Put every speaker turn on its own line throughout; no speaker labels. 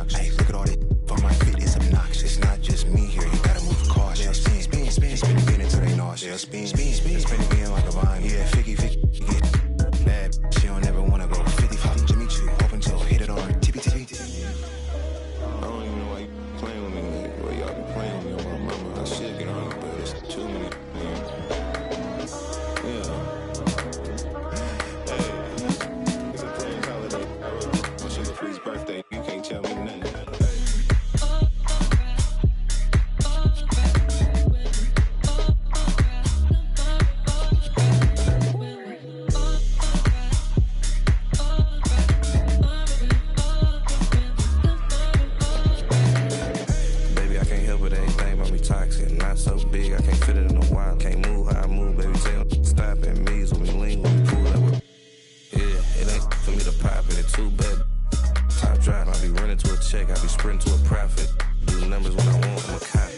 obnoxious. Look at all this on my feet, it's obnoxious. It's not just me here, you gotta move cautious. Spin, spin, spin, spin again until they nauseous. Spin, spin, spin, spin again like a vine. Yeah, Figgy, get bad. She don't ever wanna go 50-50. Jimmy Choo, open toe, hit it on her tippy tippy. I don't even know why you playing with me. Like, well, y'all be playing with me on my mama. I should get on, but it's too many. Yeah. Hey, it's a playing holiday. My sugar free's birthday. You can't tell me nothing. Not so big, I can't fit it in a while. Can't move how I move, baby. Tell stop at me when we lean, when we pull up with. Yeah, it ain't for me to pop it, it's too bad. Top drive, I be running to a check, I be sprinting to a profit. Do numbers when I want, I'm a cop.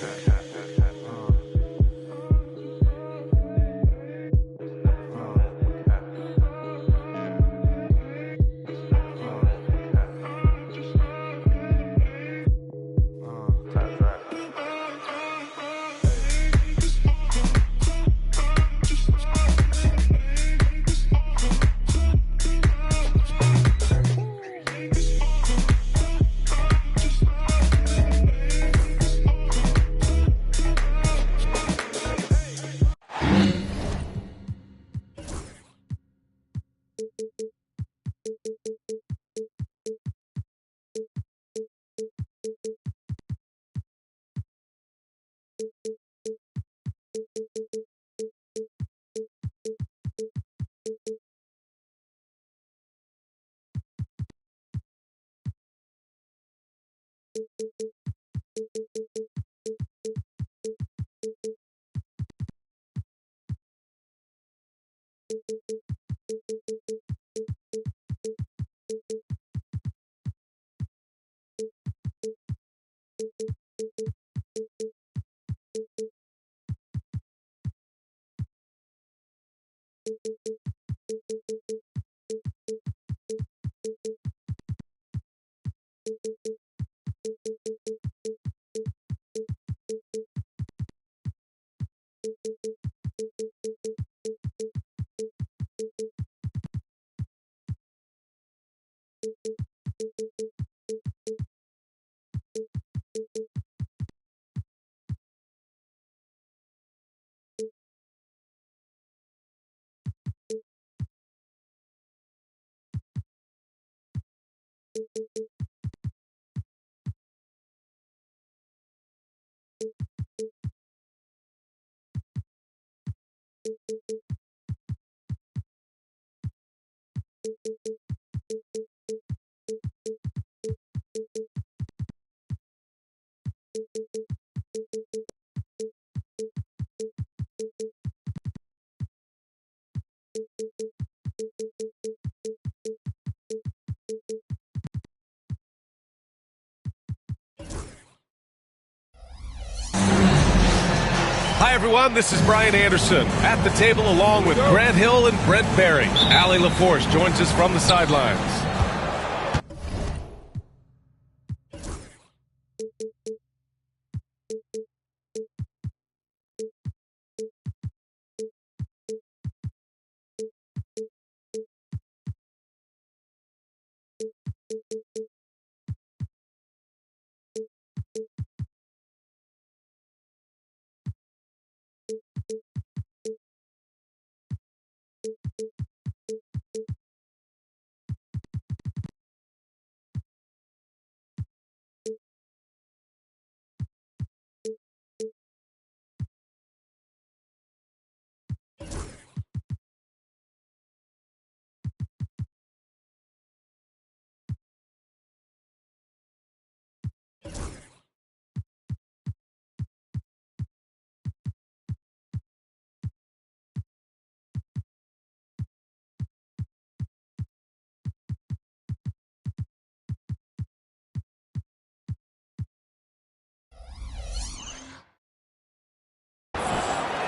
Hi, everyone. This is Brian Anderson at the table along with Grant Hill and Brent Barry. Allie LaForce joins us from the sidelines.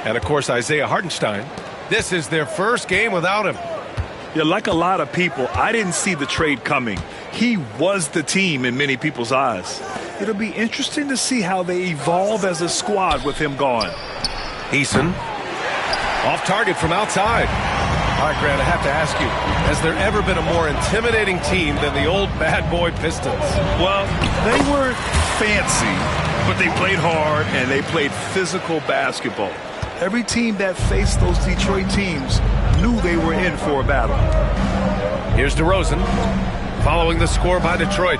And, of course, Isaiah Hartenstein. This is their first game without him.
Yeah, like a lot of people, I didn't see the trade coming. He was the team in many people's eyes. It'll be interesting to see how they evolve as a squad with him gone.
Eason, off target from outside. All right, Grant, I have to ask you, has there ever been a more intimidating team than the old bad boy Pistons?
Well, they weren't fancy, but they played hard and they played physical basketball. Every team that faced those Detroit teams knew they were in for a battle.
Here's DeRozan, following the score by Detroit.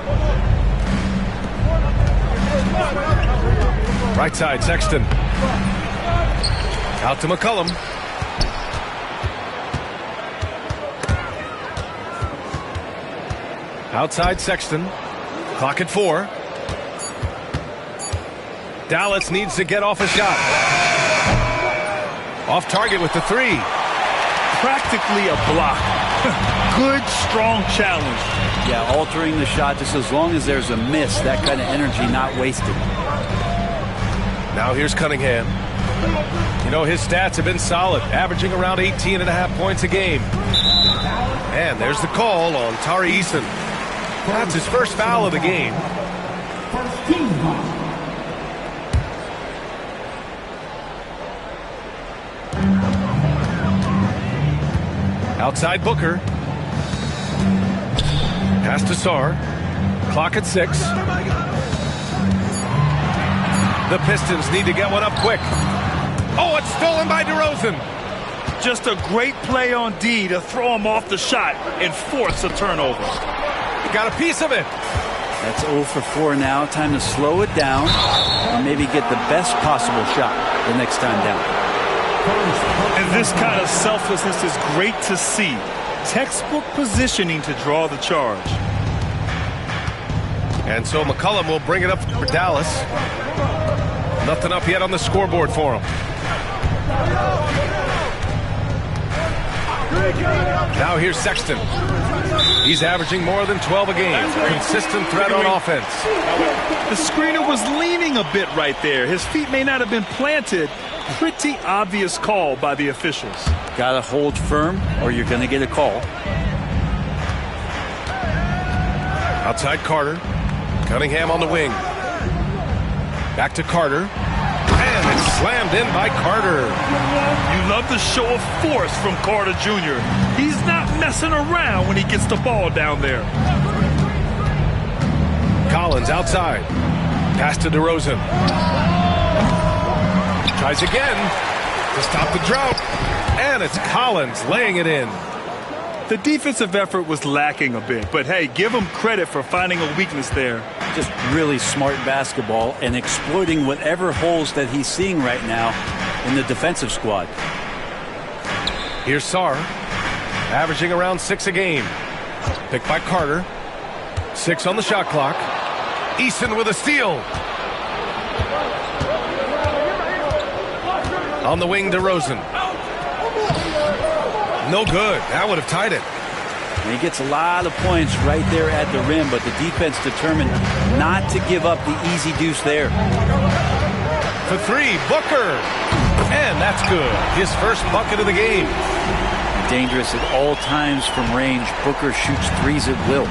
Right side, Sexton. Out to McCollum. Outside Sexton. Clock at 4. Dallas needs to get off a shot. Off target with the 3.
Practically a block. Good, strong challenge.
Yeah, altering the shot just as long as there's a miss. That kind of energy not wasted.
Now here's Cunningham. You know, his stats have been solid, averaging around 18.5 points a game. And there's the call on Tari Eason. That's his first foul of the game. Outside Booker. Pass to Sarr. Clock at 6. The Pistons need to get one up quick. Oh, it's stolen by DeRozan.
Just a great play on D to throw him off the shot and force a turnover.
He got a piece of it.
That's 0 for 4 now. Time to slow it down and maybe get the best possible shot the next time down.
And this kind of selflessness is great to see. Textbook positioning to draw the charge.
And so McCollum will bring it up for Dallas. Nothing up yet on the scoreboard for him. Now here's Sexton. He's averaging more than 12 a game. Consistent threat on offense.
The screener was leaning a bit right there. His feet may not have been planted. Pretty obvious call by the officials.
Gotta hold firm or you're gonna get a call.
Outside Carter. Cunningham on the wing. Back to Carter. And it's slammed in by Carter.
You love the show of force from Carter Jr. He's not messing around when he gets the ball down there.
Collins outside. Pass to DeRozan. Tries again to stop the drought. And it's Collins laying it in.
The defensive effort was lacking a bit, but hey, give him credit for finding a weakness there.
Just really smart basketball and exploiting whatever holes that he's seeing right now in the defensive squad.
Here's Sarr, averaging around 6 a game. Picked by Carter. 6 on the shot clock. Eason with a steal. On the wing, DeRozan. No good. That would have tied it.
And he gets a lot of points right there at the rim, but the defense determined not to give up the easy deuce there.
For 3, Booker. And that's good. His first bucket of the game.
Dangerous at all times from range. Booker shoots threes at will.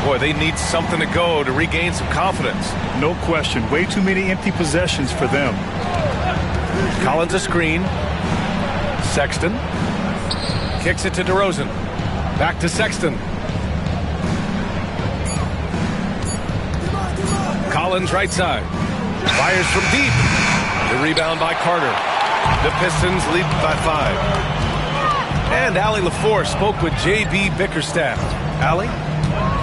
Boy, they need something to go to regain some confidence.
No question. Way too many empty possessions for them.
Collins a screen. Sexton kicks it to DeRozan. Back to Sexton. Collins right side. Fires from deep. The rebound by Carter. The Pistons lead by 5. And Allie LaForce spoke with J.B. Bickerstaff. Allie?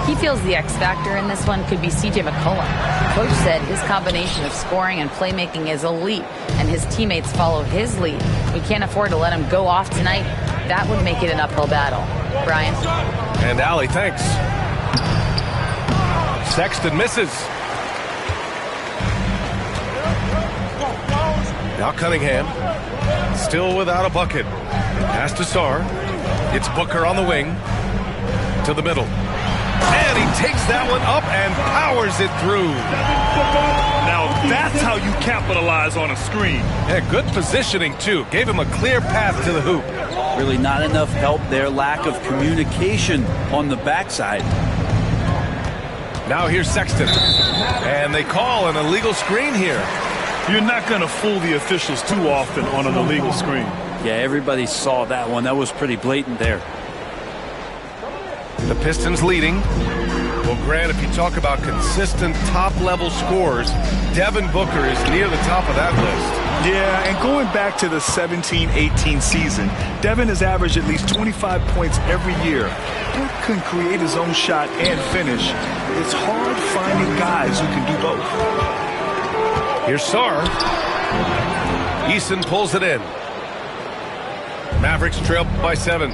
He feels the X factor in this one could be C.J. McCollum. Coach said his combination of scoring and playmaking is elite, and his teammates follow his lead. We can't afford to let him go off tonight. That would make it an uphill battle. Brian?
And Allie, thanks. Sexton misses. Now Cunningham, still without a bucket. Pass to Sarr. It's Booker on the wing. To the middle. And and he takes that one up and powers it through.
Now that's how you capitalize on a screen.
Yeah, good positioning, too. Gave him a clear path to the hoop.
Really not enough help there. Lack of communication on the backside.
Now here's Sexton. And they call an illegal screen here.
You're not going to fool the officials too often on an illegal screen.
Yeah, everybody saw that one. That was pretty blatant there.
The Pistons leading. Well, Grant, if you talk about consistent top-level scores, Devin Booker is near the top of that list.
Yeah, and going back to the 17-18 season, Devin has averaged at least 25 points every year. Book can create his own shot and finish. It's hard finding guys who can do both.
Here's Sarr. Eason pulls it in. Mavericks trail by 7.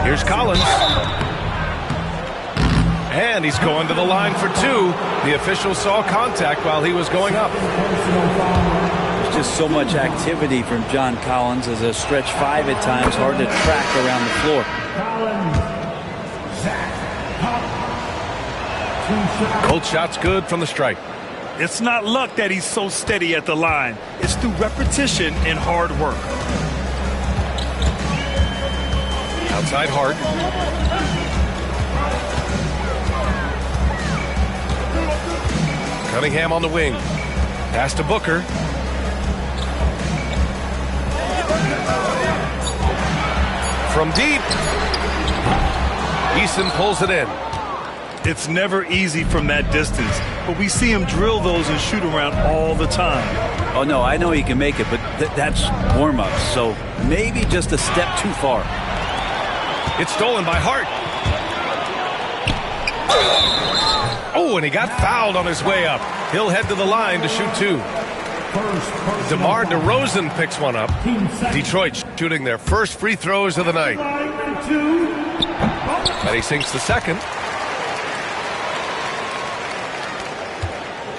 Here's Collins. And he's going to the line for 2. The official saw contact while he was going up.
There's just so much activity from John Collins as a stretch 5 at times. Hard to track around the floor.
Both shots good from the stripe.
It's not luck that he's so steady at the line. It's through repetition and hard work.
Outside Hart. Cunningham on the wing. Pass to Booker. From deep. Eason pulls it in.
It's never easy from that distance, but we see him drill those and shoot around all the time.
Oh, no, I know he can make it, but that's warm-up, so maybe just a step too far.
It's stolen by Hart. Oh, and he got fouled on his way up. He'll head to the line to shoot 2. DeMar DeRozan picks one up. Detroit shooting their first free throws of the night. And he sinks the second.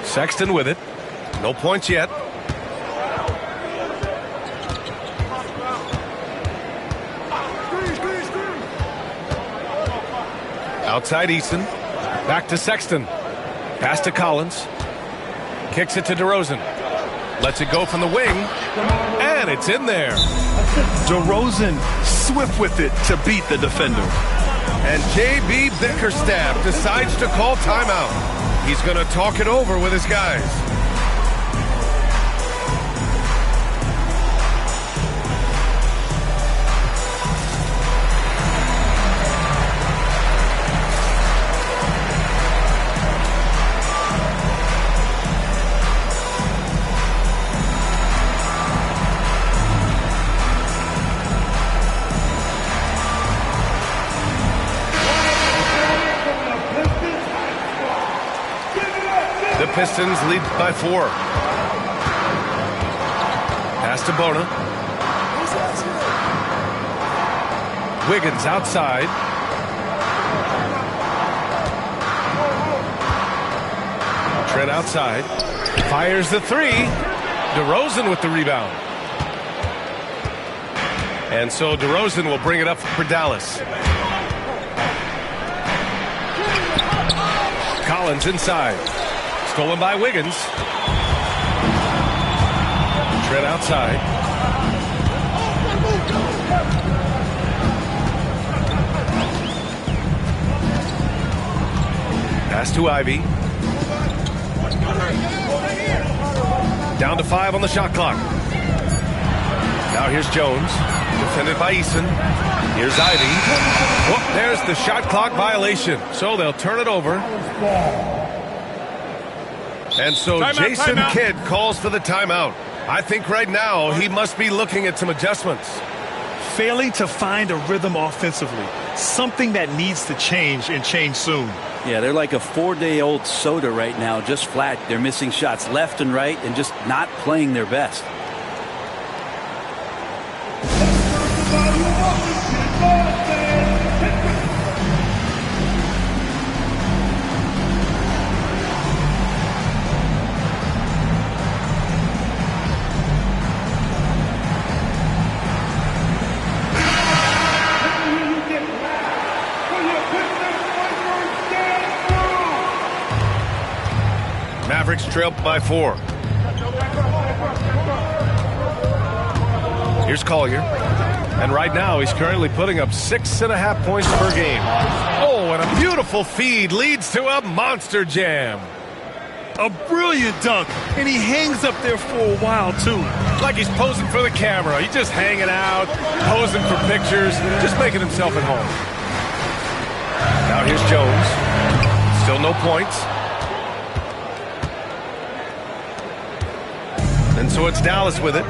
Sexton with it. No points yet. Outside Eason. Back to Sexton. Pass to Collins. Kicks it to DeRozan. Lets it go from the wing. And it's in there.
DeRozan swift with it to beat the defender.
And J.B. Bickerstaff decides to call timeout. He's going to talk it over with his guys. Pistons lead by 4. Pass to Bona. Wiggins outside. Trent outside. Fires the 3. DeRozan with the rebound. And so DeRozan will bring it up for Dallas. Collins inside. Stolen by Wiggins. Trent outside. Pass to Ivy. Down to 5 on the shot clock. Now here's Jones. Defended by Eason. Here's Ivy. Whoop, there's the shot clock kick. So they'll turn it over. And so Jason Kidd calls for the timeout. I think right now he must be looking at some adjustments.
Failing to find a rhythm offensively. Something that needs to change and change soon.
Yeah, they're like a 4-day-old soda right now, just flat. They're missing shots left and right and just not playing their best.
Mavericks trail by 4. Here's Collier. And right now, he's currently putting up 6.5 points per game. Oh, and a beautiful feed leads to a monster jam.
A brilliant dunk, and he hangs up there for a while, too.
Like he's posing for the camera. He's just hanging out, posing for pictures, just making himself at home. Now here's Jones. Still no points. And so it's Dallas with it.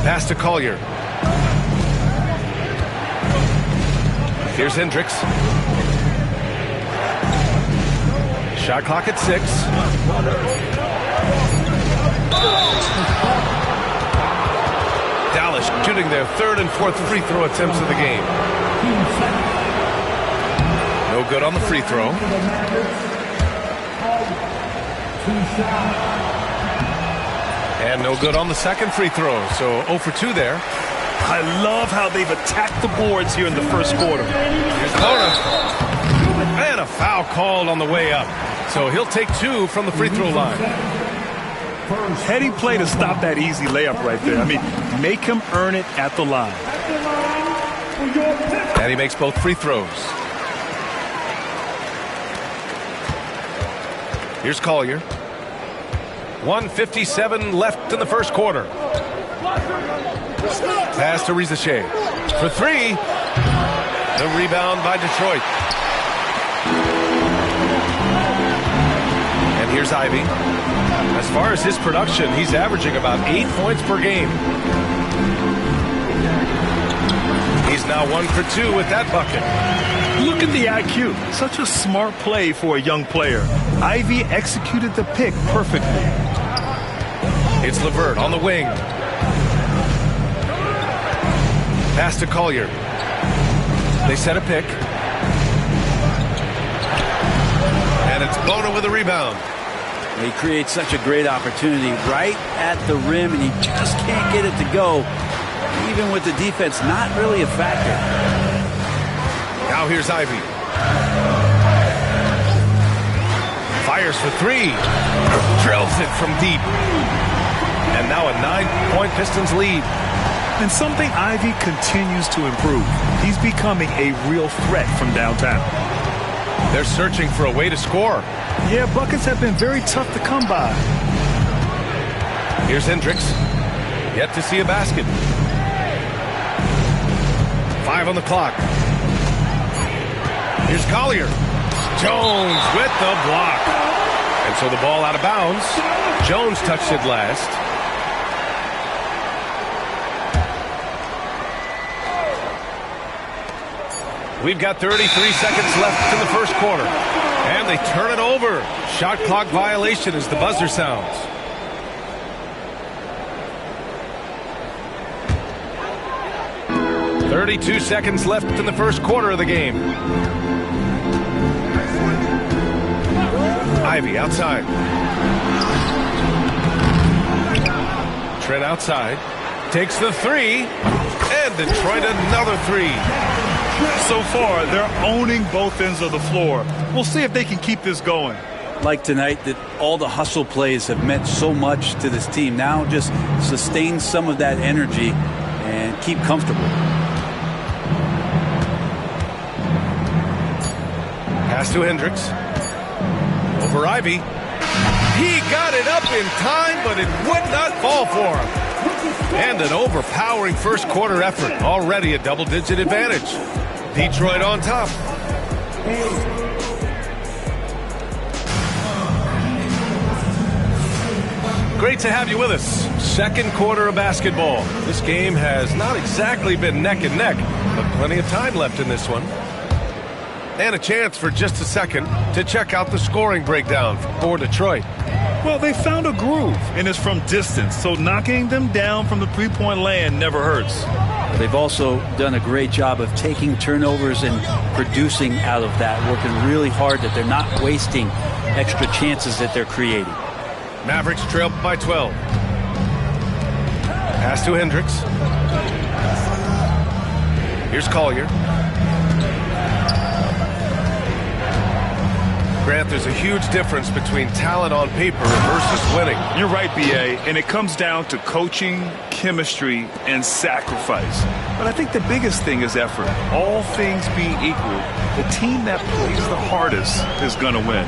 Pass to Collier. Here's Hendricks. Shot clock at 6. Dallas shooting their 3rd and 4th free throw attempts of the game. No good on the free throw. And no good on the second free throw. So 0 for 2 there.
I love how they've attacked the boards here in the first quarter.
Here's Bona. And a foul called on the way up. So he'll take 2 from the free throw line.
Heady play to stop that easy layup right there. I mean, make him earn it at the line.
And he makes both free throws. Here's Collier. 1:57 left in the first quarter. Pass to Rizachet. For 3. The rebound by Detroit. And here's Ivy. As far as his production, he's averaging about 8 points per game. He's now 1 for 2 with that bucket.
Look at the IQ. Such a smart play for a young player. Ivy executed the pick perfectly.
It's LeVert on the wing. Pass to Collier. They set a pick. And it's Bona with a rebound.
He creates such a great opportunity right at the rim, and he just can't get it to go. Even with the defense not really a factor.
Now here's Ivy. Fires for 3. Drills it from deep. And now a 9-point Pistons lead.
And something Ivy continues to improve. He's becoming a real threat from downtown.
They're searching for a way to score.
Yeah, buckets have been very tough to come by.
Here's Hendricks. Yet to see a basket. 5 on the clock. Here's Collier. Jones with the block. And so the ball out of bounds. Jones touched it last. We've got 33 seconds left in the first quarter. And they turn it over. Shot clock violation as the buzzer sounds. .32 seconds left in the first quarter of the game. Ivy outside. Trent outside. Takes the 3. And Detroit another 3.
So far, they're owning both ends of the floor. We'll see if they can keep this going.
Like tonight, that all the hustle plays have meant so much to this team. Now just sustain some of that energy and keep comfortable.
Pass to Hendricks. Over Ivy. He got it up in time, but it would not fall for him. And an overpowering first quarter effort. Already a double-digit advantage. Detroit on top. Great to have you with us. Second quarter of basketball. This game has not exactly been neck and neck, but plenty of time left in this one. And a chance for just a second to check out the scoring breakdown for Detroit.
Well, they found a groove, and it's from distance, so knocking them down from the three-point land never hurts.
They've also done a great job of taking turnovers and producing out of that, working really hard that they're not wasting extra chances that they're creating.
Mavericks trail by 12. Pass to Hendricks. Here's Collier. Grant, there's a huge difference between talent on paper versus winning.
You're right, B.A., and it comes down to coaching, chemistry, and sacrifice. But I think the biggest thing is effort. All things being equal, the team that plays the hardest is going to win.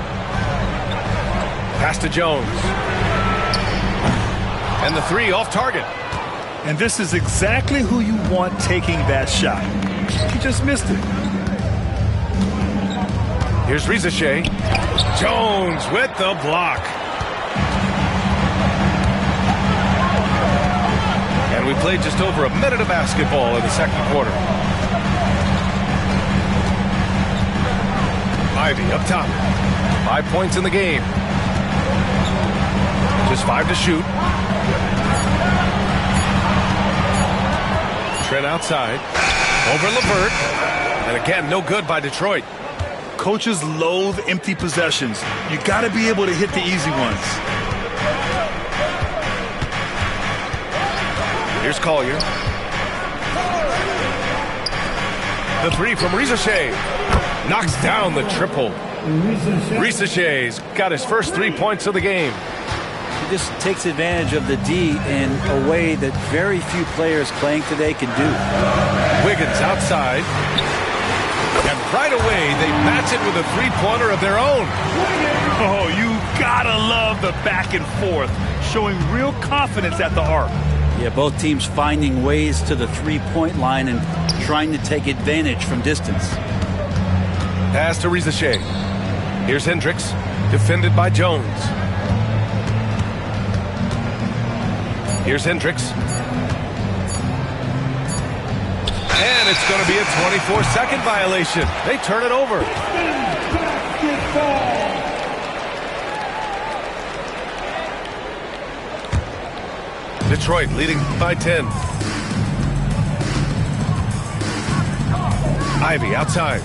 Pass to Jones. And the three off target.
And this is exactly who you want taking that shot. He just missed it.
Here's Rizachet. Jones with the block. And we played just over a minute of basketball in the second quarter. Ivy up top. 5 points in the game. Just 5 to shoot. Trent outside. Over LeVert. And again, no good by Detroit.
Coaches loathe empty possessions. You got to be able to hit the easy ones.
Here's Collier. The three from Rizachet. Knocks down the triple. Rizachet's got his first 3 points of the game.
He just takes advantage of the D in a way that very few players playing today can do.
Wiggins outside. And right away, they match it with a three-pointer of their own.
Oh, you gotta love the back and forth, showing real confidence at the arc.
Yeah, both teams finding ways to the three-point line and trying to take advantage from distance.
Pass to Rizachet. Here's Hendricks, defended by Jones. Here's Hendricks. And it's going to be a 24-second violation. They turn it over. Detroit leading by 10. Ivy outside.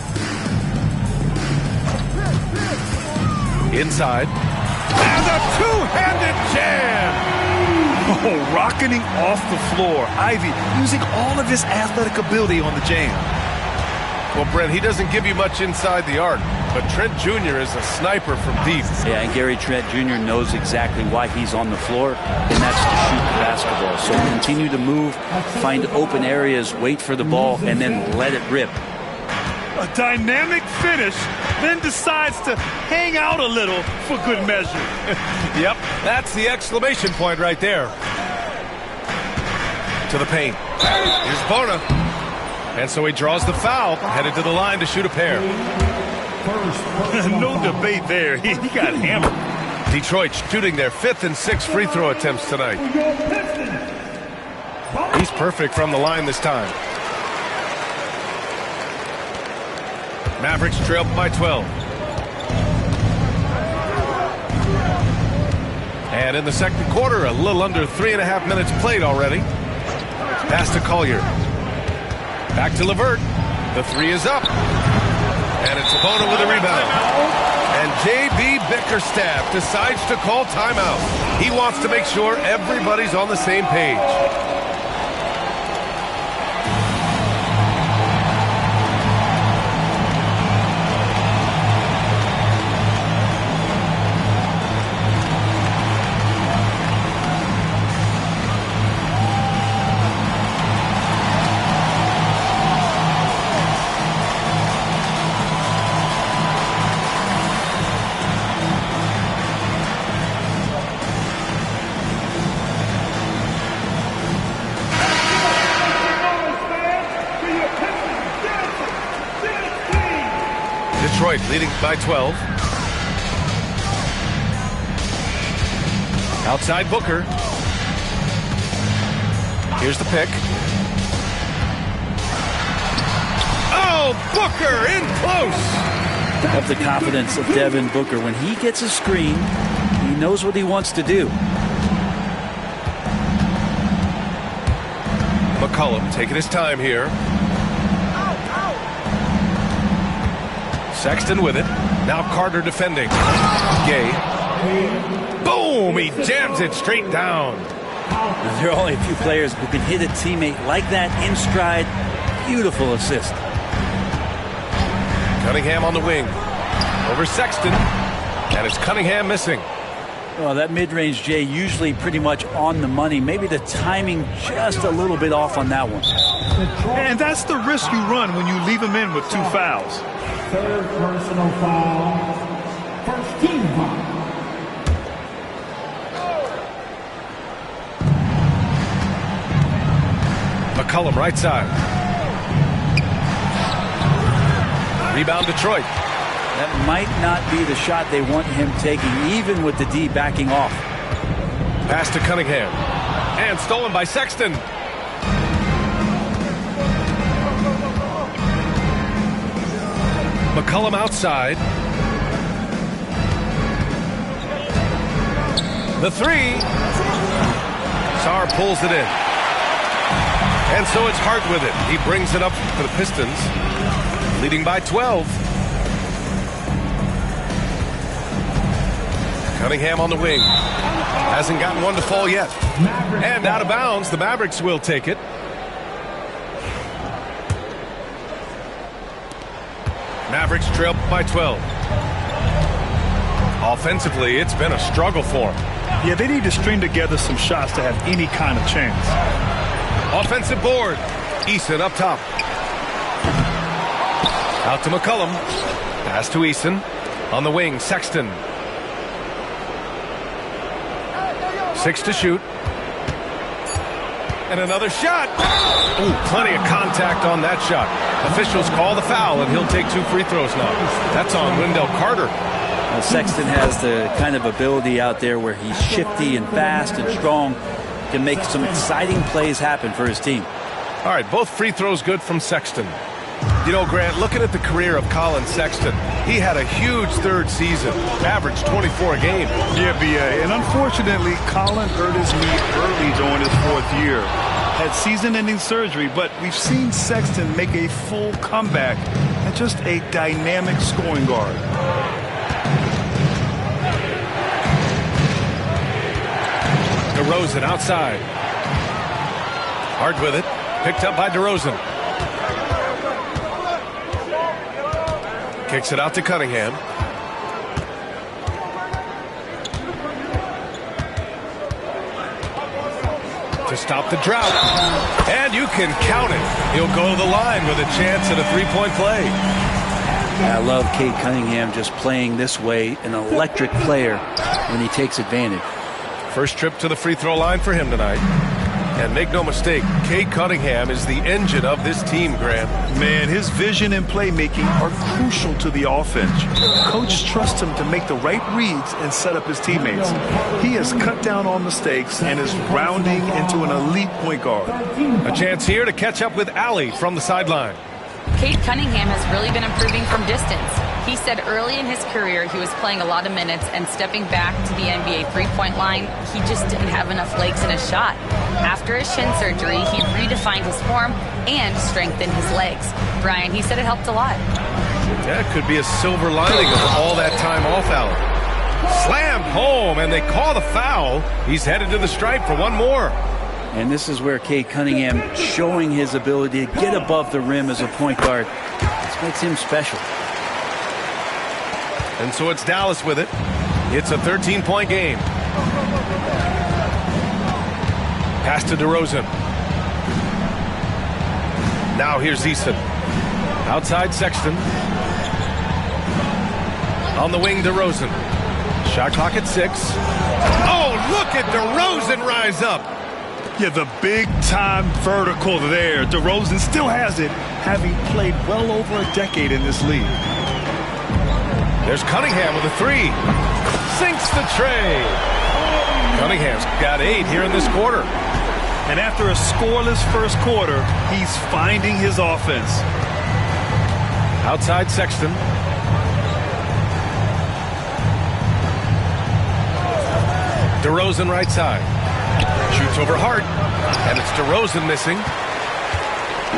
Inside. And a two-handed jam!
Oh, rocketing off the floor. Ivy using all of his athletic ability on the jam.
Well, Brent, he doesn't give you much inside the arc, but Trent Jr. is a sniper from deep.
Yeah, and Gary Trent Jr. knows exactly why he's on the floor, and that's to shoot the basketball. So continue to move, find open areas, wait for the ball, and then let it rip.
A dynamic finish, then decides to hang out a little for good measure.
Yep, that's the exclamation point right there. To the paint. Here's Bona. And so he draws the foul, headed to the line to shoot a pair.
No debate there. He got hammered.
Detroit shooting their 5th and 6th free throw attempts tonight. He's perfect from the line this time. Mavericks trail by 12. And in the second quarter, a little under 3.5 minutes played already. Pass to Collier. Back to LeVert. The three is up. And it's Bona with a rebound. And J.B. Bickerstaff decides to call timeout. He wants to make sure everybody's on the same page. Detroit leading by 12. Outside Booker. Here's the pick. Oh, Booker in close.
Have the confidence of Devin Booker. When he gets a screen, he knows what he wants to do.
McCollum taking his time here. Sexton with it. Now Carter defending. Gay. Boom! He jams it straight down.
There are only a few players who can hit a teammate like that in stride. Beautiful assist.
Cunningham on the wing. Over Sexton. And it's Cunningham missing.
Well, that mid-range, Jay, usually pretty much on the money. Maybe the timing just a little bit off on that one.
And that's the risk you run when you leave him in with 2 fouls.
Third personal foul. First team foul.
McCollum right side. Rebound Detroit.
That might not be the shot they want him taking, even with the D backing off.
Pass to Cunningham. And stolen by Sexton. McCollum outside. The 3. Sarr pulls it in. And so it's Hart with it. He brings it up for the Pistons, leading by 12. Cunningham on the wing. Hasn't gotten one to fall yet. And out of bounds, the Mavericks will take it. Mavericks trail by 12. Offensively, it's been a struggle for them.
Yeah, they need to string together some shots to have any kind of chance.
Offensive board. Eason up top. Out to McCollum. Pass to Eason. On the wing, Sexton. 6 to shoot. And another shot. Ooh, plenty of contact on that shot. Officials call the foul, and he'll take 2 free throws now. That's on Wendell Carter.
Well, Sexton has the kind of ability out there where he's shifty and fast and strong. Can make some exciting plays happen for his team.
All right, both free throws good from Sexton. You know, Grant, looking at the career of Colin Sexton, he had a huge 3rd season, averaged 24 a game.
Yeah, B.A. And unfortunately, Colin hurt his knee early during his 4th year. Had season-ending surgery, but we've seen Sexton make a full comeback and just a dynamic scoring guard.
DeRozan outside. Hard with it. Picked up by DeRozan. Kicks it out to Cunningham. To stop the drought. And you can count it. He'll go to the line with a chance at a 3-point play.
I love Cade Cunningham just playing this way, an electric player when he takes advantage.
First trip to the free throw line for him tonight. And make no mistake, Cade Cunningham is the engine of this team, Grant.
Man, his vision and playmaking are crucial to the offense. Coach trusts him to make the right reads and set up his teammates. He has cut down on mistakes and is rounding into an elite point guard.
A chance here to catch up with Allie from the sideline.
Cade Cunningham has really been improving from distance. He said early in his career he was playing a lot of minutes and stepping back to the NBA 3-point line, he just didn't have enough legs in his shot. After his shin surgery, he redefined his form and strengthened his legs. Brian, he said it helped a lot.
That could be a silver lining of all that time off, Allen. Slammed home, and they call the foul. He's headed to the stripe for one more.
And this is where Cade Cunningham showing his ability to get above the rim as a point guard. This makes him special.
And so it's Dallas with it. It's a 13-point game. Pass to DeRozan. Now here's Eason. Outside Sexton. On the wing, DeRozan. Shot clock at 6. Oh, look at DeRozan rise up.
Yeah, the big-time vertical there. DeRozan still has it, having played well over a decade in this league.
There's Cunningham with a 3. Sinks the tray. Cunningham's got 8 here in this quarter.
And after a scoreless first quarter, he's finding his offense.
Outside Sexton. DeRozan right side. Shoots over Hart. And it's DeRozan missing.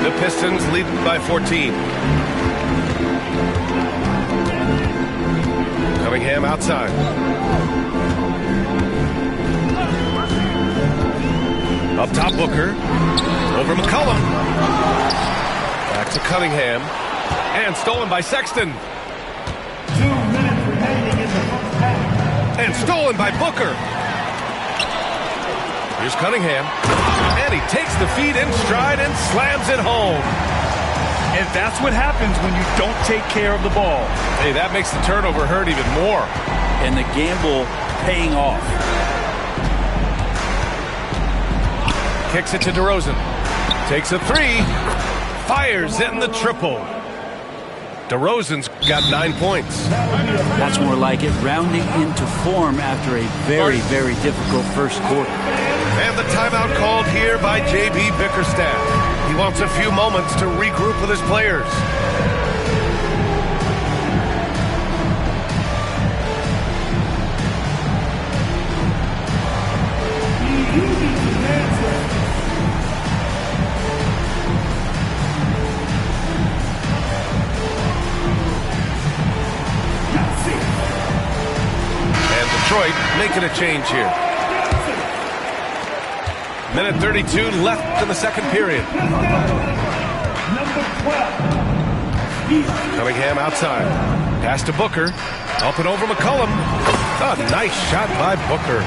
The Pistons lead by 14. Cunningham outside. Up top, Booker. Over McCollum. Back to Cunningham. And stolen by Sexton.
2 minutes.
And stolen by Booker. Here's Cunningham. And he takes the feed in stride and slams it home.
And that's what happens when you don't take care of the ball.
Hey, that makes the turnover hurt even more.
And the gamble paying off.
Kicks it to DeRozan. Takes a three. Fires in the triple. DeRozan's got 9 points.
That's more like it. Rounding into form after a very, very difficult first quarter.
And the timeout called here by J.B. Bickerstaff. He wants a few moments to regroup with his players. And Detroit making a change here. Minute 32 left in the second period. Cunningham outside. Pass to Booker. Up and over McCollum. A nice shot by Booker.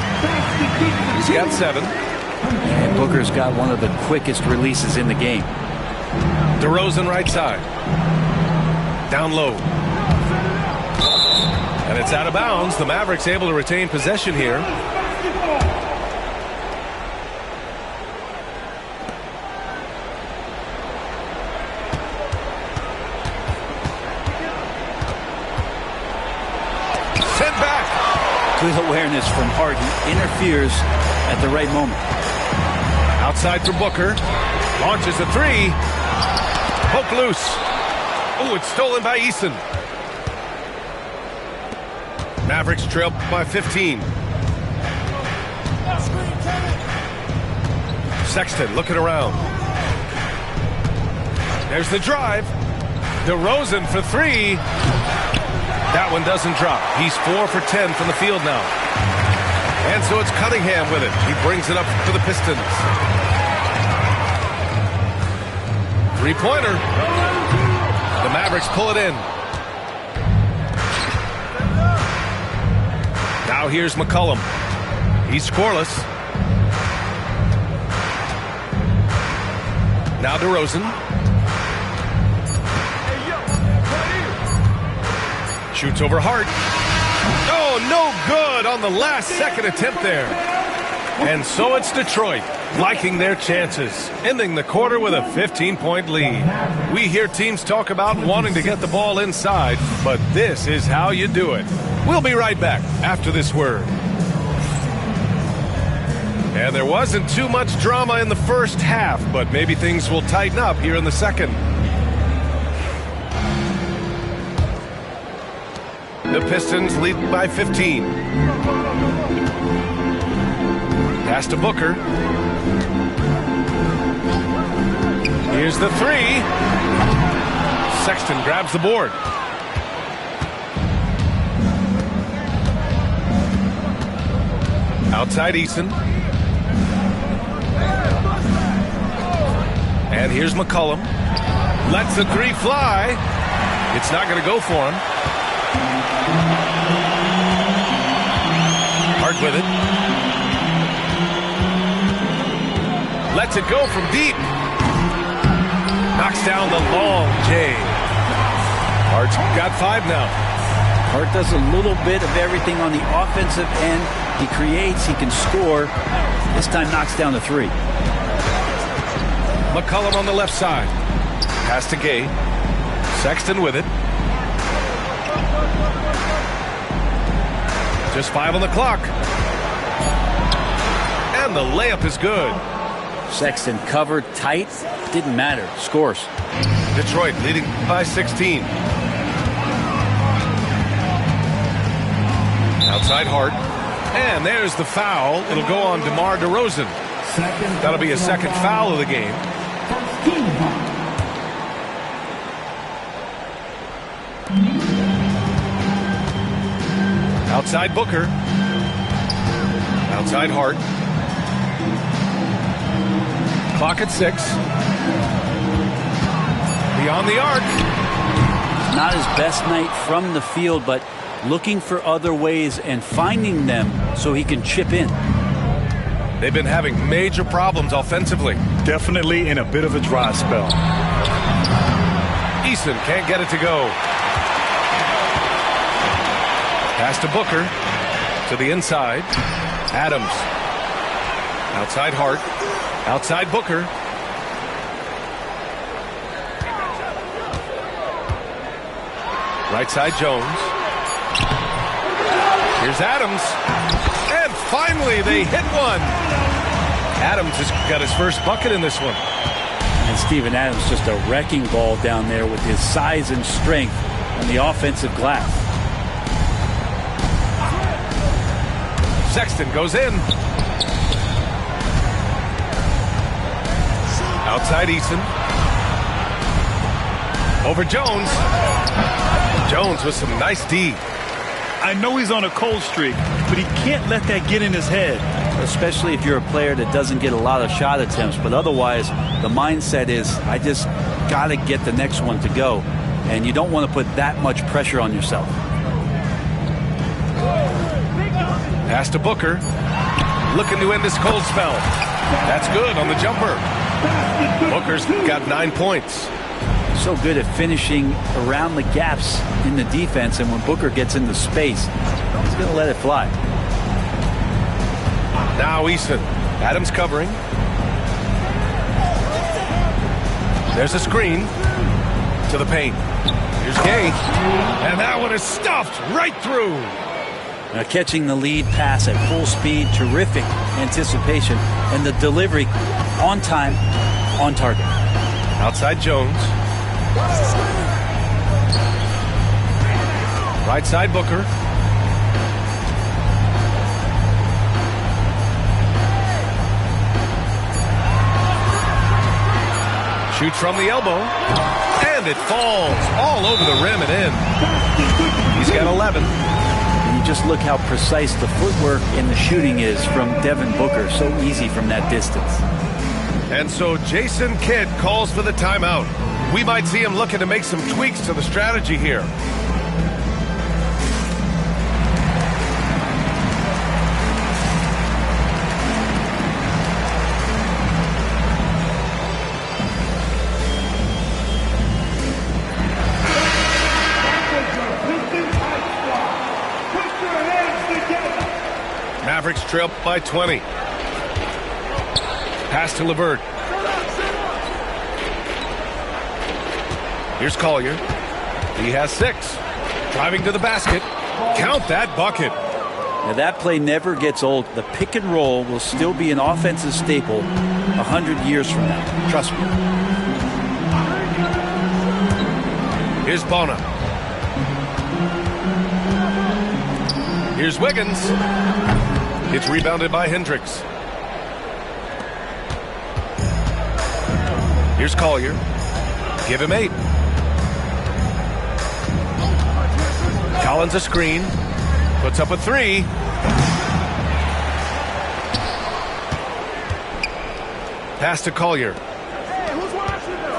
He's got 7.
And Booker's got one of the quickest releases in the game.
DeRozan right side. Down low. And it's out of bounds. The Mavericks able to retain possession here.
Good awareness from Hart. He interferes at the right moment.
Outside for Booker. Launches a three. Poke loose. Oh, it's stolen by Eason. Mavericks trail by 15. Sexton looking around. There's the drive. DeRozan for 3. That one doesn't drop. He's 4 for 10 from the field now. And so it's Cunningham with it. He brings it up for the Pistons. 3-pointer. The Mavericks pull it in. Now here's McCollum. He's scoreless. Now DeRozan. Shoots over Hart. Oh, no good on the last second attempt there. And so it's Detroit liking their chances, ending the quarter with a 15-point lead. We hear teams talk about wanting to get the ball inside, but this is how you do it. We'll be right back after this word. And there wasn't too much drama in the first half, but maybe things will tighten up here in the second. The Pistons lead by 15. Pass to Booker. Here's the 3. Sexton grabs the board. Outside Eason. And here's McCollum. Lets the 3 fly. It's not going to go for him. Hart with it. Lets it go from deep. Knocks down the long J. Hart's got 5 now.
Hart does a little bit of everything on the offensive end. He creates, he can score. This time knocks down the 3.
McCollum on the left side. Pass to Gay. Sexton with it. Just 5 on the clock. And the layup is good.
Sexton covered tight. Didn't matter. Scores.
Detroit leading by 16. Outside Hart. And there's the foul. It'll go on DeMar DeRozan. That'll be a second foul of the game. Outside Booker. Outside Hart. Clock at 6. Beyond the arc.
Not his best night from the field, but looking for other ways and finding them so he can chip in.
They've been having major problems offensively.
Definitely in a bit of a dry spell.
Eason can't get it to go. Pass to Booker. To the inside. Adams. Outside Hart. Outside Booker. Right side Jones. Here's Adams. And finally they hit one. Adams has got his first bucket in this one.
And Steven Adams just a wrecking ball down there with his size and strength on the offensive glass.
Sexton goes in. Outside Eason. Over Jones. Jones with some nice D.
I know he's on a cold streak, but he can't let that get in his head.
Especially if you're a player that doesn't get a lot of shot attempts. But otherwise, the mindset is, I just got to get the next one to go. And you don't want to put that much pressure on yourself.
Pass to Booker. Looking to end this cold spell. That's good on the jumper. Booker's got 9 points.
So good at finishing around the gaps in the defense, and when Booker gets into space, he's going to let it fly.
Now Eason. Adams covering. There's a screen to the paint. Here's Gay. And that one is stuffed right through.
Now catching the lead pass at full speed, terrific anticipation, and the delivery on time, on target.
Outside Jones. Right side Booker. Shoots from the elbow. And it falls all over the rim and in. He's got 11.
And you just look how precise the footwork and the shooting is from Devin Booker. So easy from that distance.
And so Jason Kidd calls for the timeout. We might see him looking to make some tweaks to the strategy here. Mavericks trail by 20. Pass to LeVert. Here's Collier. He has 6. Driving to the basket. Count that bucket.
Now that play never gets old. The pick and roll will still be an offensive staple 100 years from now. Trust me.
Here's Bona. Here's Wiggins. It's rebounded by Hendricks. Here's Collier. Give him 8. Collins a screen. Puts up a 3. Pass to Collier.
Hey, who's watching them?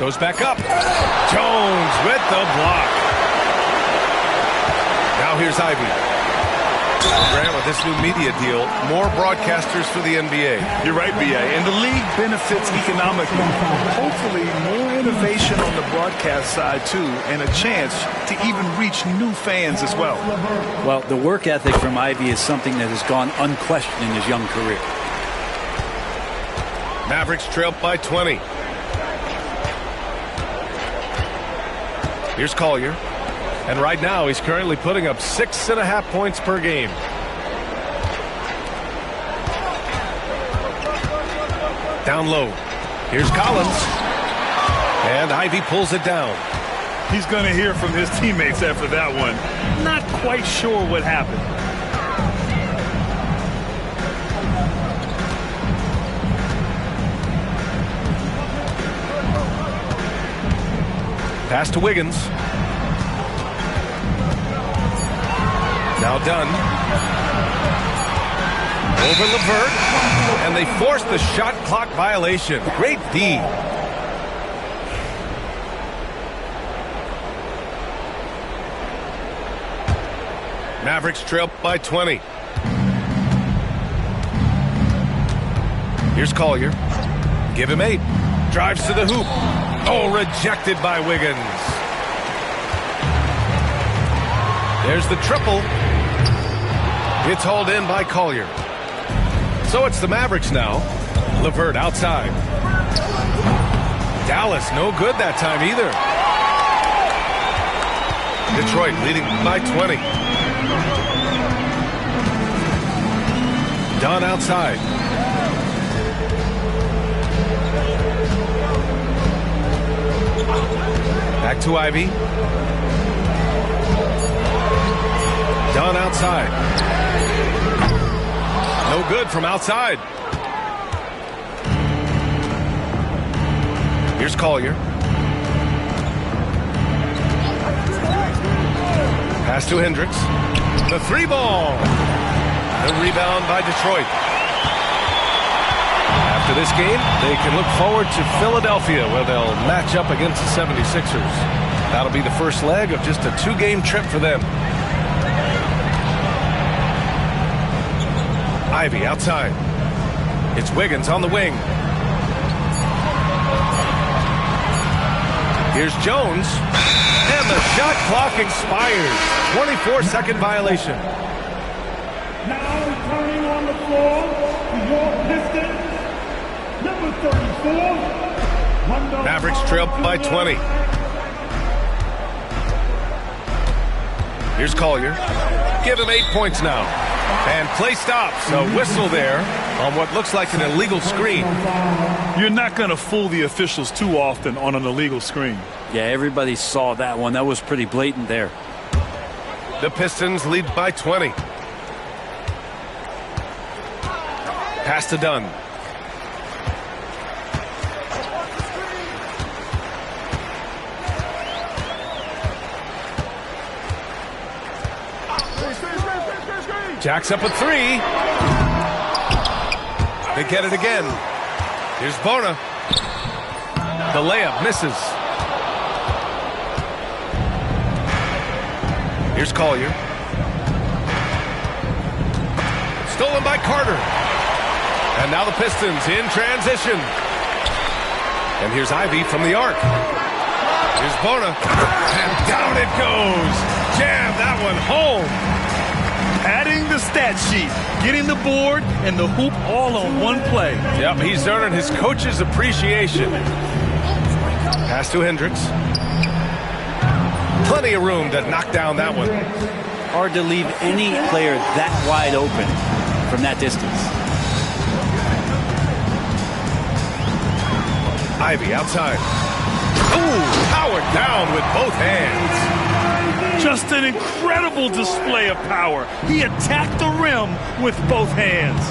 Goes back up. Jones with the block. Now here's Ivy. Grant, with this new media deal, more broadcasters for the NBA.
You're right, B.A. And the league benefits economically. Hopefully, more innovation on the broadcast side, too, and a chance to even reach new fans as well.
Well, the work ethic from Ivy is something that has gone unquestioned in his young career.
Mavericks trail by 20. Here's Collier. And right now, he's currently putting up 6.5 points per game. Down low. Here's Collins. And Ivy pulls it down.
He's going to hear from his teammates after that one. Not quite sure what happened.
Pass to Wiggins. Now done. Over LeVert.
LeVert,
and they force the shot clock violation. Great D.
5
Mavericks trail by 20. Here's Collier. Give him 8. Drives to the hoop. Oh, rejected by Wiggins. There's the triple. It's hauled in by Collier. So it's the Mavericks now. LeVert outside. Dallas no good that time either. Detroit leading by 20. Dunn outside. Back to Ivy. Dunn outside. No good from outside. Here's Collier. Pass to Hendricks. The 3-ball. The rebound by Detroit. After this game, they can look forward to Philadelphia, where they'll match up against the 76ers. That'll be the first leg of just a 2-game trip for them. Ivy outside. It's Wiggins on the wing. Here's Jones. And the shot clock expires. 24-second violation.
Now returning on the floor to your Pistons, number 34.
Mavericks trail by 20. Here's Collier. Give him 8 points now. And play stops. A whistle there on what looks like an illegal screen.
You're not going to fool the officials too often on an illegal screen.
Yeah, everybody saw that one. That was pretty blatant there.
The Pistons lead by 20. Pass to Dunn. Jacks up a 3. They get it again. Here's Bona. The layup misses. Here's Collier. Stolen by Carter. And now the Pistons in transition. And here's Ivy from the arc. Here's Bona. And down it goes. Jam that one home.
Adding the stat sheet, getting the board and the hoop all on one play.
Yep, he's earning his coach's appreciation. Pass to Hendricks. Plenty of room to knock down that one.
Hard to leave any player that wide open from that distance.
Ivy outside. Ooh, powered down with both hands.
Just an incredible display of power. He attacked the rim with both hands.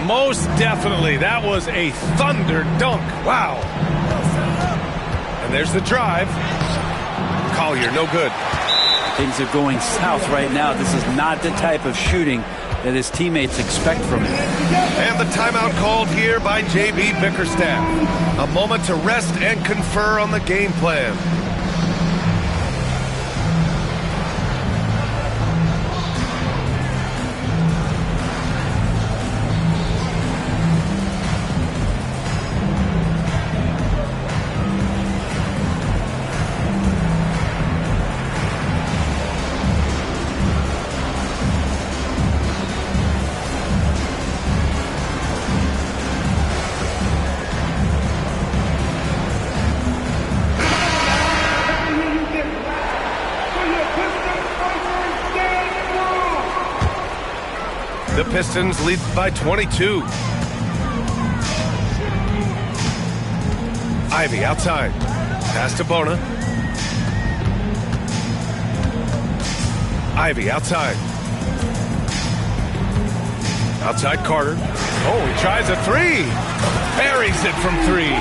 Most definitely. That was a thunder dunk. Wow. And there's the drive. Collier, no good.
Things are going south right now. This is not the type of shooting that his teammates expect from him.
And the timeout called here by J.B. Bickerstaff. A moment to rest and confer on the game plan. The Pistons lead by 22. Ivy outside. Pass to Bona. Ivy outside. Outside Carter. Oh, he tries a 3. Buries it from 3.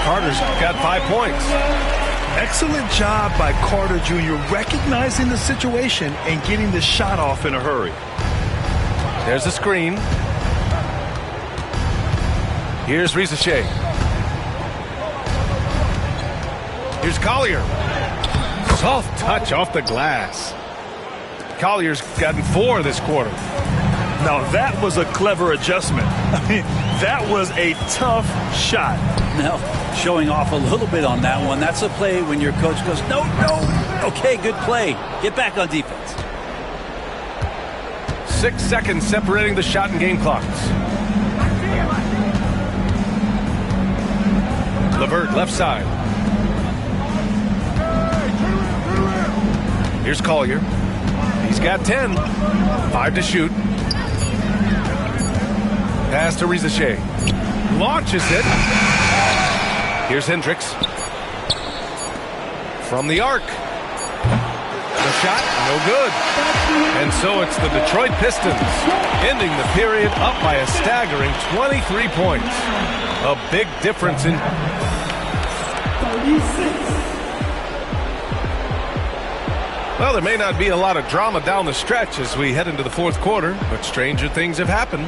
Carter's got 5 points.
Excellent job by Carter Jr. recognizing the situation and getting the shot off in a hurry.
There's a screen. Here's Rizachet. Here's Collier. Soft touch off the glass. Collier's gotten 4 this quarter.
Now that was a clever adjustment. I mean, that was a tough shot.
Now, showing off a little bit on that one. That's a play when your coach goes, no, no. Okay, good play. Get back on defense.
6 seconds separating the shot and game clocks. LeVert left side. Here's Collier. He's got 10. 5 to shoot. Pass to Rizachet. Launches it. Here's Hendricks. From the arc. The shot, no good. And so it's the Detroit Pistons ending the period up by a staggering 23 points. A big difference in...
36.
Well, there may not be a lot of drama down the stretch as we head into the fourth quarter, but stranger things have happened.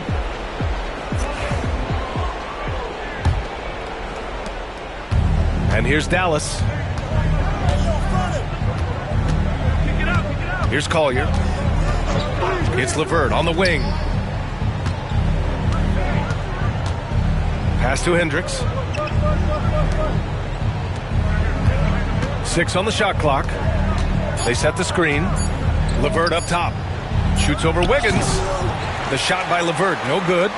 And here's Dallas. Here's Collier. It's LeVert on the wing. Pass to Hendricks. 6 on the shot clock. They set the screen. LeVert up top. Shoots over Wiggins. The shot by LeVert, no good.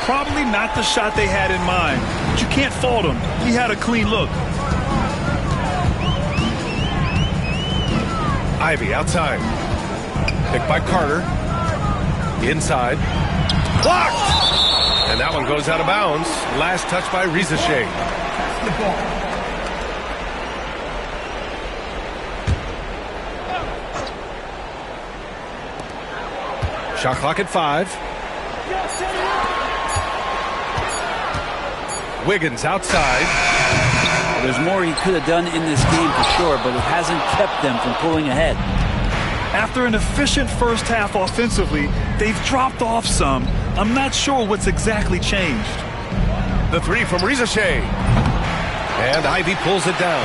Probably not the shot they had in mind, but you can't fault him. He had a clean look.
Ivy outside. Picked by Carter. Inside. Blocked! And that one goes out of bounds. Last touch by Rizachet. Shot clock at 5. Wiggins outside.
There's more he could have done in this game for sure, but it hasn't kept them from pulling ahead.
After an efficient first half offensively, they've dropped off some. I'm not sure what's exactly changed.
The 3 from Rizachet. And Ivy pulls it down.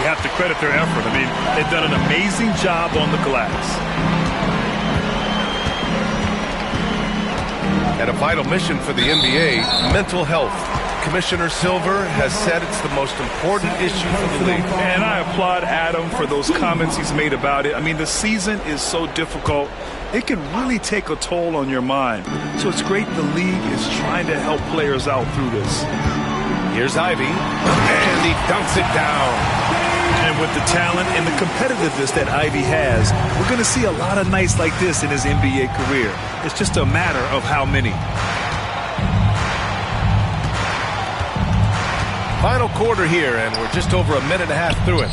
You have to credit their effort. I mean, they've done an amazing job on the glass.
And a vital mission for the NBA, mental health. Commissioner Silver has said it's the most important issue for the league.
And I applaud Adam for those comments he's made about it. I mean, the season is so difficult. It can really take a toll on your mind. So it's great the league is trying to help players out through this.
Here's Ivy, and he dunks it down.
And with the talent and the competitiveness that Ivy has, we're going to see a lot of nights like this in his NBA career. It's just a matter of how many.
Final quarter here, and we're just over a minute and a half through it.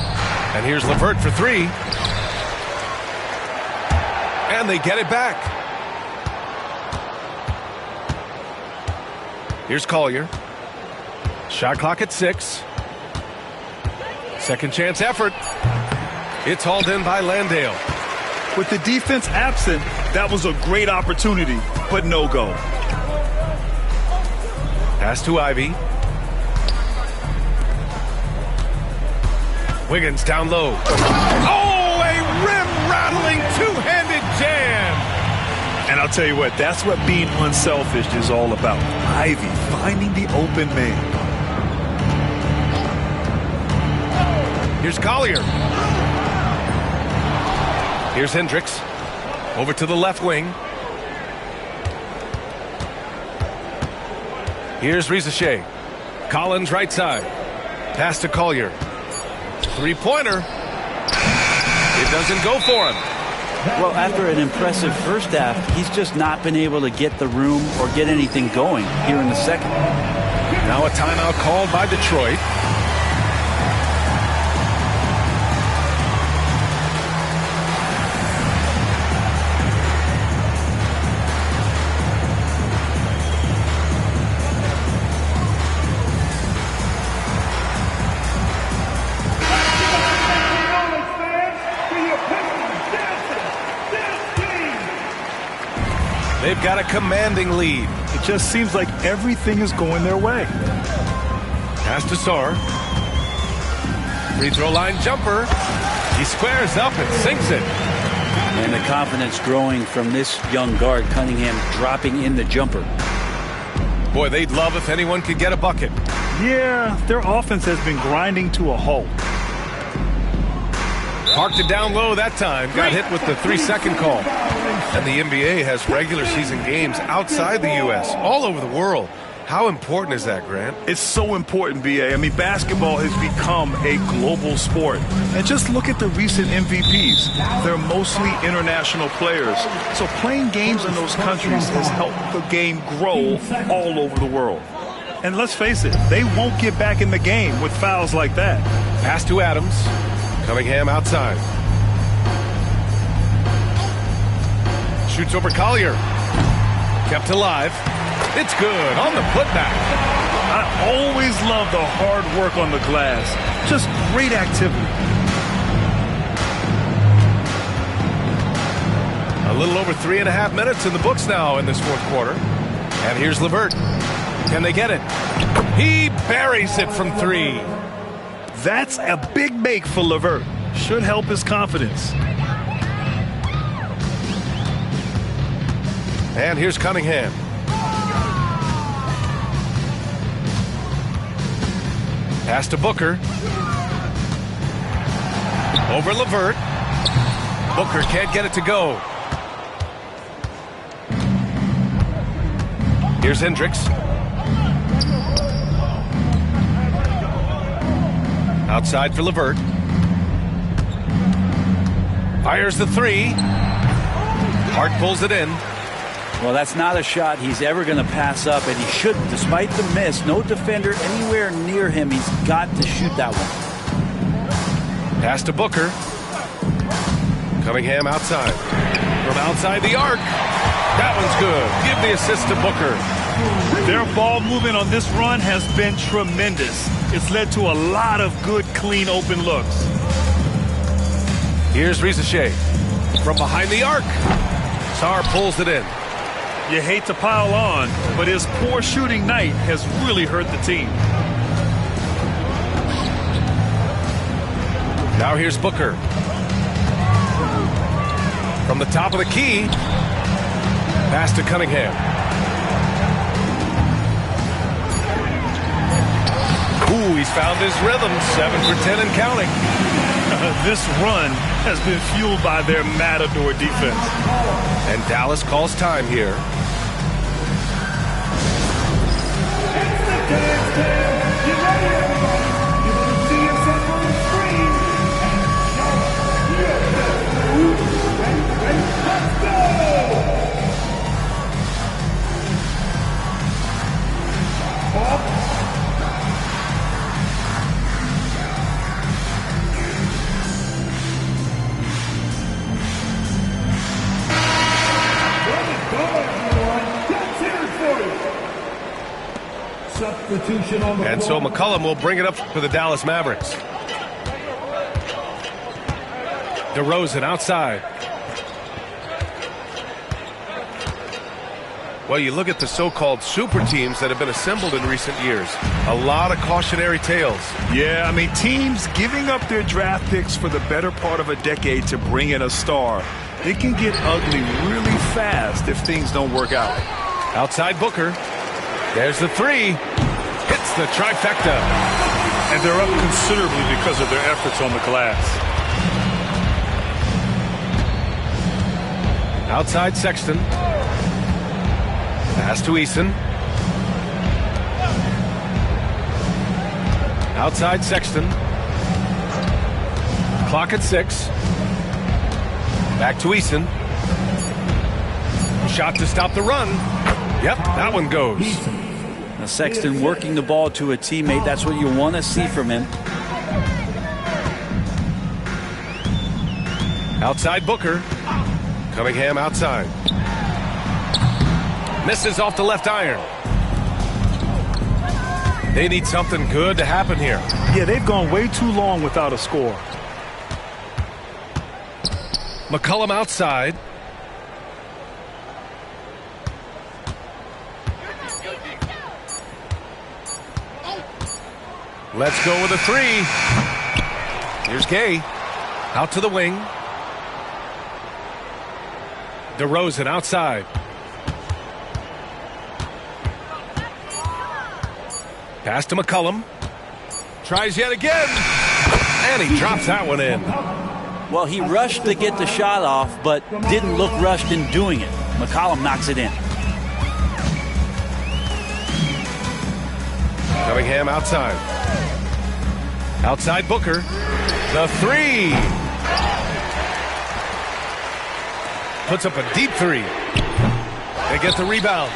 And here's LeVert for 3. And they get it back. Here's Collier. Shot clock at 6. Second chance effort. It's hauled in by Landale.
With the defense absent, that was a great opportunity, but no go.
Pass to Ivy. Wiggins down low. Oh, a rim-rattling two-handed jam.
And I'll tell you what, that's what being unselfish is all about. Ivy finding the open man.
Here's Collier. Here's Hendricks. Over to the left wing. Here's Rizachet. Collins right side. Pass to Collier. Three-pointer. It doesn't go for him.
Well, after an impressive first half, he's just not been able to get the room or get anything going here in the second.
Now a timeout called by Detroit. They've got a commanding lead.
It just seems like everything is going their way.
Pass to Sarr. Free throw line jumper. He squares up and sinks it.
And the confidence growing from this young guard, Cunningham, dropping in the jumper.
Boy, they'd love if anyone could get a bucket.
Yeah, their offense has been grinding to a halt.
Parked it down low that time. Got hit with the 3-second call. And the NBA has regular season games outside the U.S., all over the world. How important is that, Grant?
It's so important, B.A. I mean, basketball has become a global sport. And just look at the recent MVPs. They're mostly international players. So playing games in those countries has helped the game grow all over the world. And let's face it, they won't get back in the game with fouls like that.
Pass to Adams. Cunningham outside. Shoots over Collier. Kept alive. It's good on the putback.
I always love the hard work on the glass. Just great activity.
A little over 3.5 minutes in the books now in this fourth quarter. And here's LeVert. Can they get it? He buries it from 3.
That's a big make for LeVert. Should help his confidence.
And here's Cunningham. Pass to Booker. Over LeVert. Booker can't get it to go. Here's Hendricks. Outside for LeVert. Fires the 3. Hart pulls it in.
Well, that's not a shot he's ever going to pass up, and he shouldn't. Despite the miss, no defender anywhere near him. He's got to shoot that one.
Pass to Booker. Cunningham outside. From outside the arc. That one's good. Give the assist to Booker.
Their ball movement on this run has been tremendous. It's led to a lot of good, clean, open looks.
Here's Rizachet. From behind the arc. Sarr pulls it in.
You hate to pile on, but his poor shooting night has really hurt the team.
Now here's Booker. From the top of the key. Pass to Cunningham. Ooh, he's found his rhythm. 7 for 10 and counting.
This run has been fueled by their Matador defense.
And Dallas calls time here. And so McCollum will bring it up for the Dallas Mavericks. DeRozan outside. Well, you look at the so-called super teams that have been assembled in recent years. A lot of cautionary tales.
Yeah, I mean, teams giving up their draft picks for the better part of a decade to bring in a star. It can get ugly really fast if things don't work out.
Outside Booker. There's the 3. Hits the trifecta.
And they're up considerably because of their efforts on the glass.
Outside Sexton. Pass to Eason. Outside Sexton. Clock at 6. Back to Eason. Shot to stop the run. Yep, that one goes.
Now Sexton working the ball to a teammate. That's what you want to see from him.
Outside Booker. Cunningham outside. Misses off the left iron. They need something good to happen here.
Yeah, they've gone way too long without a score.
McCollum outside. Let's go with a 3. Here's Gay. Out to the wing. DeRozan outside. Pass to McCollum. Tries yet again. And he drops that one in.
Well, he rushed to get the shot off, but didn't look rushed in doing it. McCollum knocks it in.
Cunningham outside. Outside Booker. The three. Puts up a deep three. They get the rebound.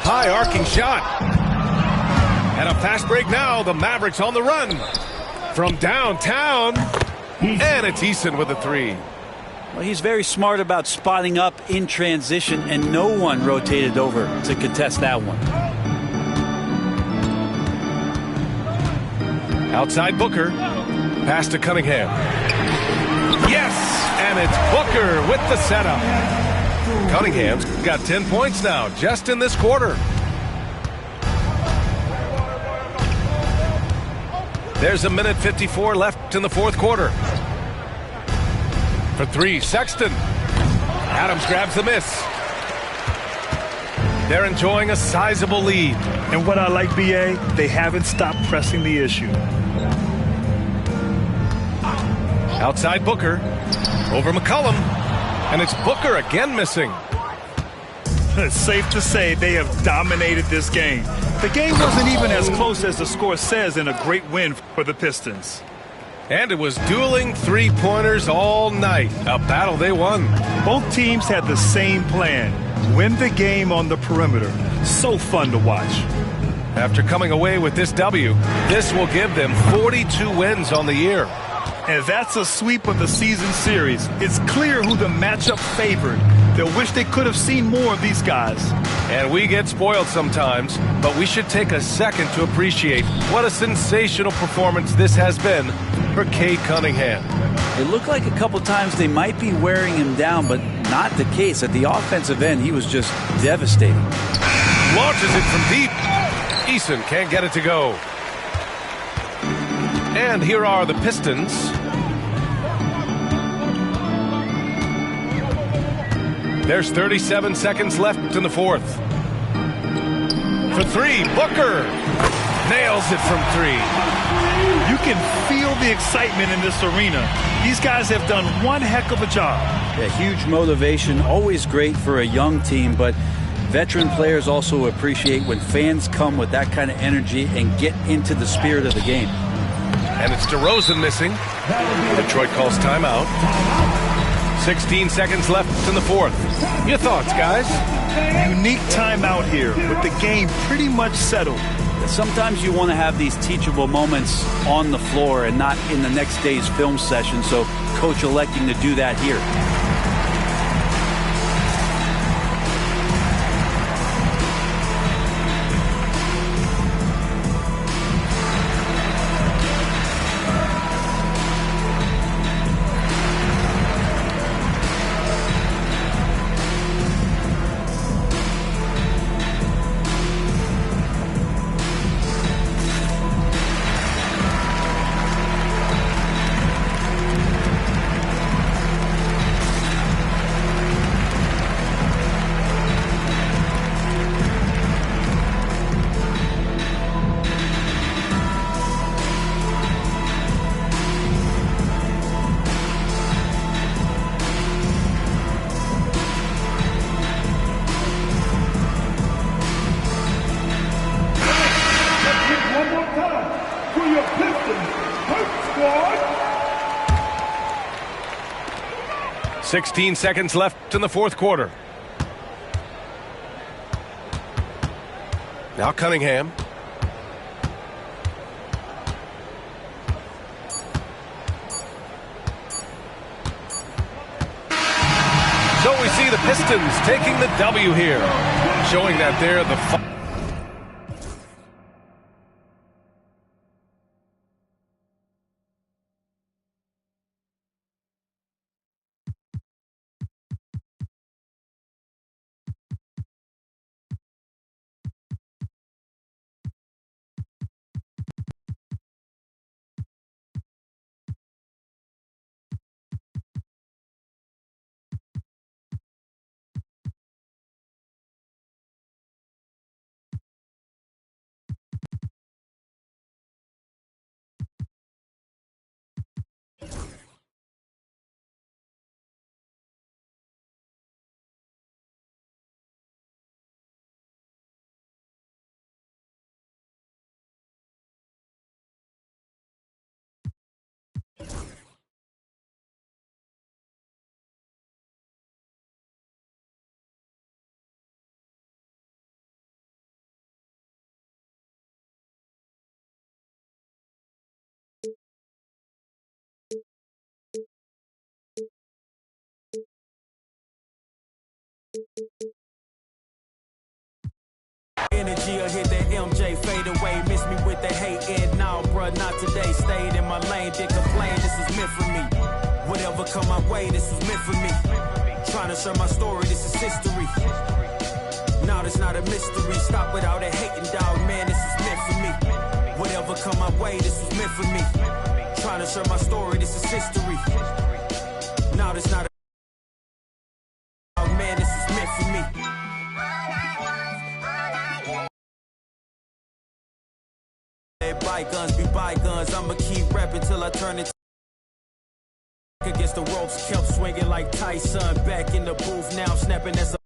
High arcing shot. And a fast break now. The Mavericks on the run. From downtown. And it's Eason with a three.
Well, he's very smart about spotting up in transition, and no one rotated over to contest that one.
Outside Booker. Pass to Cunningham. Yes! And it's Booker with the setup. Cunningham's got 10 points now, just in this quarter. There's a minute 54 left in the fourth quarter. For three, Sexton. Adams grabs the miss. They're enjoying a sizable lead.
And what I like, BA, they haven't stopped pressing the issue.
Outside Booker. Over McCollum. And it's Booker again missing.
It's safe to say they have dominated this game. The game wasn't even as close as the score says in a great win for the Pistons.
And it was dueling three-pointers all night. A battle they won.
Both teams had the same plan. Win the game on the perimeter. So fun to watch.
After coming away with this W, this will give them 42 wins on the year.
And that's a sweep of the season series. It's clear who the matchup favored. They'll wish they could have seen more of these guys.
And we get spoiled sometimes, but we should take a second to appreciate what a sensational performance this has been for Cade Cunningham.
It looked like a couple times they might be wearing him down, but not the case. At the offensive end, he was just devastating.
Launches it from deep. Eason can't get it to go. And here are the Pistons. There's 37 seconds left in the fourth. For three, Booker nails it from three.
You can feel the excitement in this arena. These guys have done one heck of a job.
Yeah, huge motivation, always great for a young team, but veteran players also appreciate when fans come with that kind of energy and get into the spirit of the game.
And it's DeRozan missing. Detroit calls timeout. 16 seconds left in the fourth. Your thoughts, guys?
Unique timeout here with the game pretty much settled.
Sometimes you want to have these teachable moments on the floor and not in the next day's film session, so coach electing to do that here.
One more time for your Pistons Hurt Squad.
16 seconds left in the fourth quarter. Now Cunningham. So we see the Pistons taking the W here, showing that they're the
energy or hit that MJ fade away. Miss me with the hate and now, bruh, not today. Stayed in my lane, did complain, this was meant for me. Whatever come my way, this was meant for me. Trying to share my story, this is history. Now it's not a mystery. Stop without a hating, dog, man, this is meant for me. Whatever come my way, this was meant for me. Trying to share my story, this is history. Now it's not a man, this is meant for me. Let bygones be bygones. I'ma keep rapping till I turn it against the ropes. Kept swinging like Tyson. Back in the booth now, snapping as a